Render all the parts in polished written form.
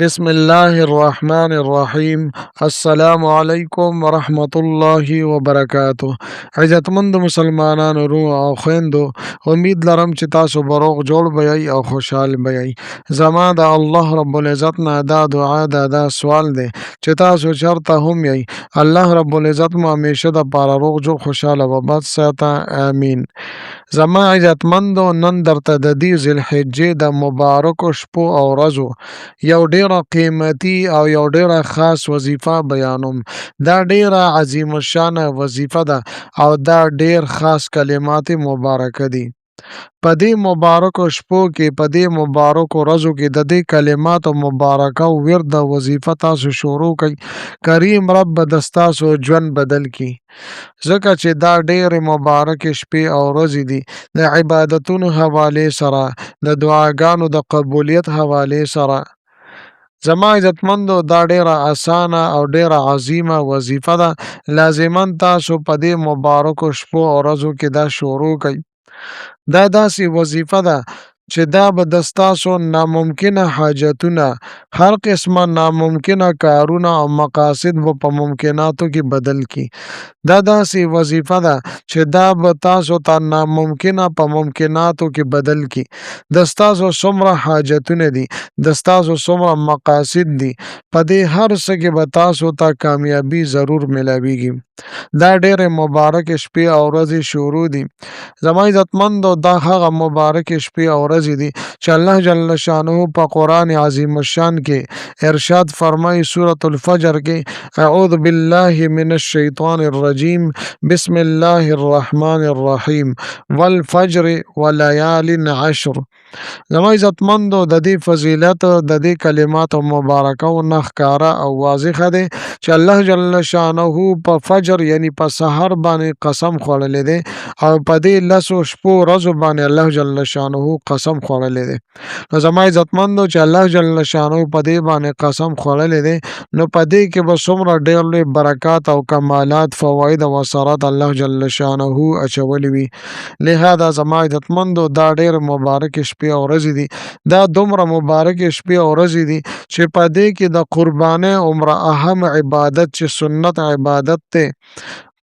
بسم الله الرحمن الرحیم. السلام علیکم ورحمت الله وبرکاتہ. عزتمند مسلمانانو روح او خويندو، امید لرم چې تاسو به روغ جوړ بیئ او خوشحال بیئ. زما د الله رب العزت نه دا دعا دا سوال دی چې تاسو چرته هم یئ، الله رب العزت مو همیشه د پاره روغ جوړ خوشحاله و بد ساته. آمین. زما عزتمندو، نن درته د دې ذوالحجې د مبارکو شپو او ورځو یو ډیره قیمتي او یو ډیره خاص وظیفه بیانوم. دا ډیره عظیم الشان وظیفه ده او دا ډیر خاص کلمات مبارکه دي. په دې مبارکو شپو کې، په دې مبارکو ورځو کې د دې کلماتو مبارکه او ورد او وظیفه تاسو شروع کړئ. کریم رب به د ستاسو ژوند بدل کړي، ځکه چې دا ډېرې مبارکې شپې او ورځې دي د عبادتونو حوالې سره، د دعاګانو د قبولیت حوالې سره. زما عزتمندو، دا ډیره اسانه او ډیره عظیمه وظیفه ده. لازما تاسو په دې مبارکو شپو او ورځو کې دا شروع کړئ. دا داسې وظیفه ده چې دا به د ستاسو ناممکنه حاجتونه، هر قسمه ناممکنه کارونه او مقاصد به په ممکناتو کې بدل کړي. دا داسې وظیفه ده چې دا به تاسو ته ناممکنه په ممکناتو کې بدل کړي. د ستاسو څومره حاجتونه دي، د ستاسو څومره مقاصد دي، په دې هر څه کې به تاسو ته کامیابی ضرور ملاویږي. دا ډېرې مبارکې شپې او ورځې شروع دي. زما عزتمندو، دا هغه مبارکې شپې او ورځې دي چې الله جل شانه په قرآن عظیم الشان کې ارشاد فرمایي، سورة الفجر کې: اعوذ بالله من الشیطان الرجیم، بسم الله الرحمن الرحیم، والفجر وليال عشر. زما عزتمندو، د دې فضیلت د دې کلماتو مبارکو نه ښکاره او واضحه دی چې الله جل شانه په فجر یعنی په سحر باندې قسم خوړلی دی او په دې لسو شپو ورځو باندې الله جل شانه قسم خوړلی دی. نو زما عزتمندو، چې الله جل شانه په دې باندې قسم خوړلی دی، نو په دې کې به څومره ډېر لوی برکات او کمالات، فواید او اثرات الله جل شانه اچولی وي. لہذا زما عزتمندو، دا ډېر مبارکې شپې او ورځې دي. دا دومره مبارکې شپې او ورځې دي چې په دې کې د قربانۍ عمره اهم عبادت چې سنت عبادت دی،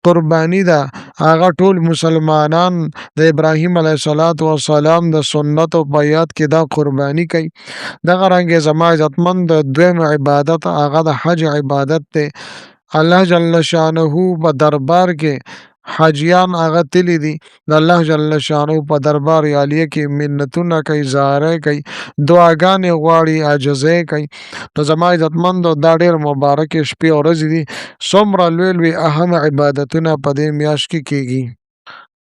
قربانی ده، هغه ټول مسلمانان د ابراهیم علیه السلام د سنتو په یاد کې دا قربانی کوي. دغه رنګې زما عزتمند، دویم عبادت هغه د حج عبادت دی. الله جل شانه په دربار کې حاجیان هغه تللی دي، د الله جل شانه په دربار عالیه کې منتونه کوي، زارۍ کوي، دعاګانې غواړي، عاجزۍ کوي. نو زما عزتمندو، دا ډېر مبارکې شپې او ورځې دي. څومره لوی لوی اهم عبادتونه په دې میاشت کې کېږي.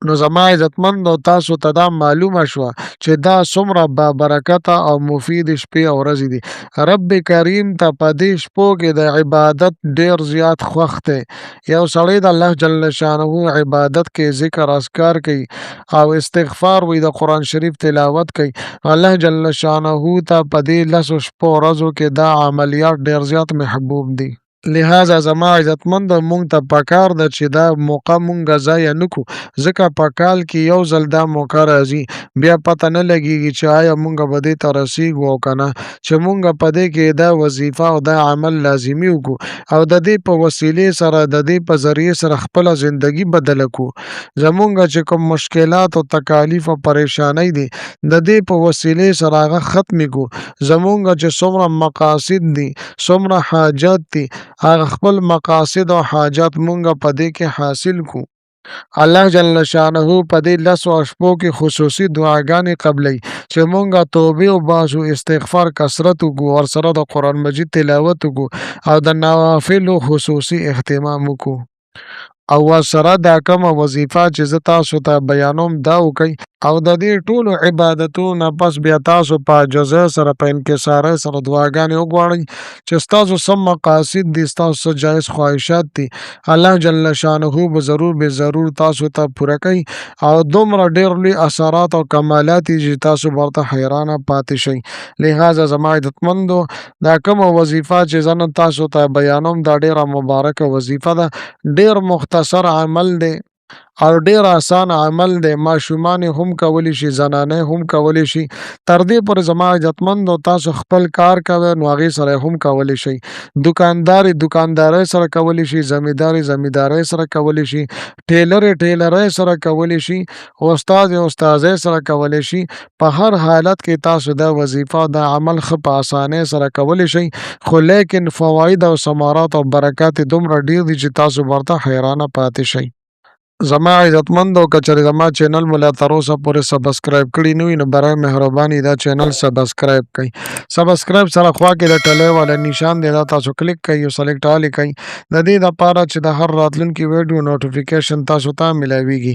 نو زما عزتمندو، تاسو ته دا معلومه شوه چې دا څومره بابرکته او مفید شپې او ورځې دي. رب کریم ته په دې شپو کې د عبادت ډیر زیات خوښ دی. یو سړی د الله جل شانه عبادت کې ذکر اذکار کوي او استغفار وي، د قرآن شریف تلاوت کوي، الله جل شانه ته په دې لسو شپو ورځو کې دا عملیات ډیر زیات محبوب دي. لہذا زما عزتمند، مونږ ته پکار ده چې دا موقع مونږ ضایع نه کړو، ځکه په کال کې یو ځل دا موقع راځي، بیا پته نه لګیږي چې آیا مونږ به دې ته رسیږو او که نه، چې مونږ په دې کې دا وظیفه او دا عمل لازمي وکړو او د دې په وسیلې سره، د دې په ذریعې سره خپله زندګي بدله کړو. زمونږ چې کوم مشکلات او تکالیف او پریشانۍ دي، د دې په وسیلې سره هغه ختمې کړو. زمونږ چې څومره مقاصد دي، څومره حاجات دي، هغه خپل مقاصد او حاجات مونږ په دې کې حاصل کړو. الله جل شانه په دې لسو شپو کې خصوصي دعاګانې قبلوي چې مونږ توبې وباسو، استغفار کثرت وکړو، ورسره د قرآن مجید تلاوت وکړو او د نوافلو خصوصي اهتمام وکړو. او ورسره دا کومه وظیفه چې زه تاسو ته بیانوم دا وکئ، او د دې ټولو عبادتونو نه پس بیا تاسو په عاجزۍ سره، په انکسارۍ سره دعاګانې وغواړئ چې ستاسو څه مقاصد دي، ستاسو څه جایز خواهشات دي، الله جل شانه به ضرور به ضرور تاسو ته پوره کوي او دومره ډېر لوی اثرات او کمالات دي چې تاسو به ورته حیرانه پاتې شئ. لہذا زما عزتمندو، دا کومه وظیفه چې زه نن تاسو ته بیانوم دا ډېره مبارکه وظیفه ده. ډېر مختصر عمل دی، او ډیر آسان عمل دی، ماشومان هم کولی شي، زنانه هم کولی شي. تر دې پورې زما عزتمندو تاسو خپل کار کوئ نو هغې سره هم کولی شئ. دکاندارۍ سره کولی شي، زمیندارۍ سره کولی شي، ټیلرۍ سره کولی شي، استازۍ سره کولی شي. په هر حالت کې تاسو دا وظیفه دا عمل ښه په اسانۍ سره کولی شئ، خو لیکن فواید او ثمرات او برکات یې دومره ډیر دي چې تاسو ورته حیرانه پاتې شئ. زما عزتمندو که چېرې زما چینل مو لا تر اوسه پورې سبسکرایب کړي نه وي نو برای مهرباني دا چینل سبسکرایب کړئ. سبسکرایب سره خوا کې د ټلۍ والا نشان دی دا تاسو کلیک کړئ او سلیکټ آل یې کړئ د دې دپاره چې د هر راتلونکي ویډیو نوټیفیکیشن تاسو ته میلاویږي.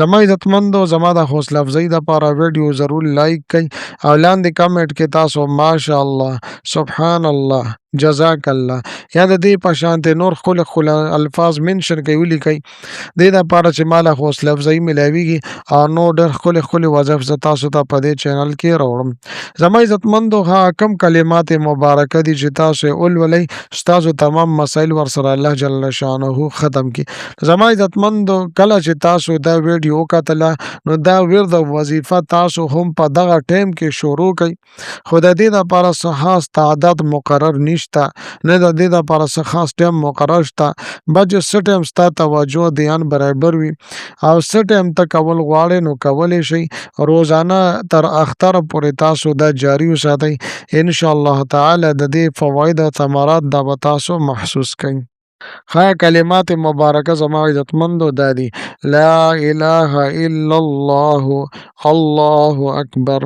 زما عزتمندو زما د حوصله افزایي دپاره ویډیو ضرور لایک کړئ او لاندې کمنټ کې تاسو ماشاءالله، سبحان الله، جزاک الله یا د دې په شانتې نور ښکلي الفاظ منشن کوي ولیکئ دې دپاره چې ما له حوصله افزایي میلاویږي او نور ډېر ښکلي وظایف زه تاسو ته په دې چینل کې راوړم. زما عزتمندو هغه کم کلمات مبارکه دي چې تاسو یې ولولئ ستاسو تمام مسایل ورسره الله جل شانه ختم کړي. زما عزتمندو کله چې تاسو دا ویډیو وکتله نو دا ورد او وظیفه تاسو هم په دغه ټیم کې شروع کړئ، خو د دې دپاره څه خاص تعداد مقرر نشته، نه د دې دپاره څه خاص ټیم مقرر شته، بس څه ټیم ستا توجه دیان برابر وي او څه ټیم ته کول غواړئ نو کولی شئ. روزانه تر اختره پورې تاسو دا جاري وساتئ، انشاءالله تعالی د دې فواید او ثمرات دا به تاسو محسوس کړئ. کلمات مبارکه زما عزتمندو دا دي: لا اله الا الله، الله اکبر،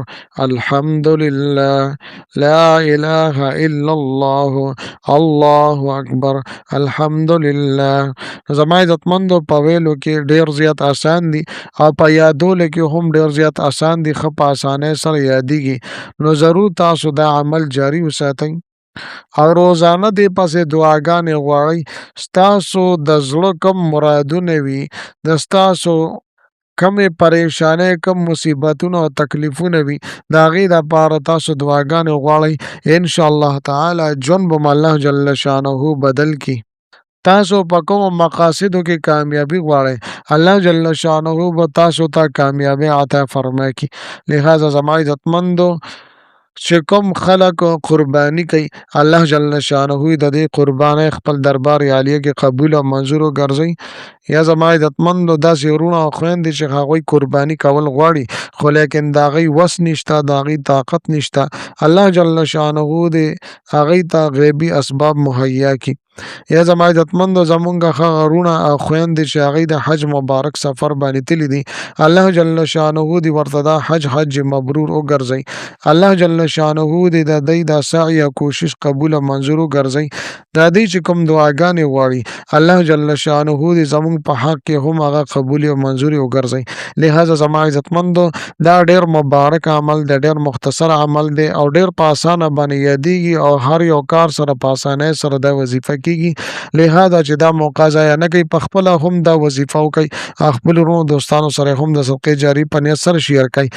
الحمدلله، لا اله الا الله، الله اکبر، الحمدلله. زما عزتمندو په ویلو کې ډیر زیات آسان دي او په یادولو کې هم ډیر زیات آسان دي، ښه په اسانۍ سره یادیږي، نو ضرور تاسو دا عمل جاري وساتئ او روزانه دې پسې دعاګانې غواړئ. ستاسو د زړه کم مرادونه وي، د ستاسو کمې پریشانۍ، کم مصیبتونه او تکلیفونه وي، د هغې دپاره تاسو دعاګانې غواړئ، انشاءالله تعالی ژوند به مو الله جل شانه بدل کړي. تاسو په کومو مقاصدو کې کامیابي غواړئ، الله جل شانه به تاسو ته کامیابي عطا فرمای کړي. لہذا زما عزتمندو چې کوم خلک قرباني کوي، الله جل شانه د دې قربانۍ خپل دربار عالیه کې قبول او منظور وګرځوي. یا زما عزتمندو داسې وروڼه او خویندې چې هغوی قرباني کول غواړي خو لیکن د هغوی وس نشته، د هغوی طاقت نشته، الله جل شانه دې هغوی ته غیبي اسباب مهیا کړي. یا زما عزتمندو زمونږ هغه وروڼه او خویندې چې هغوی د حج مبارک سفر باندې تللي دي، الله جل شانه دې ورته دا حج مبرور وګرځوي، الله جل شانه دې د دوی دا سعی او کوشش قبول او منظور وګرځوي. د دوی چې کوم دعاګانې غواړي الله جل شانه دې زمونږ په حق کې هم هغه قبول او منظور وګرځوي. لہذا زما عزتمندو دا ډېر مبارک عمل دی، ډېر مختصر عمل دی او ډېر په اسانه باندې یادیږي او هر یو کار سره په اسانۍ سره دا وظیفه کیږي. لہذا چې دا موقع ضایع نه کوئ، په خپله هم دا وظیفه وکئ، خپلو وروڼو دوستانو سره هم د صدقې جاري په نیت سره شیر کړئ.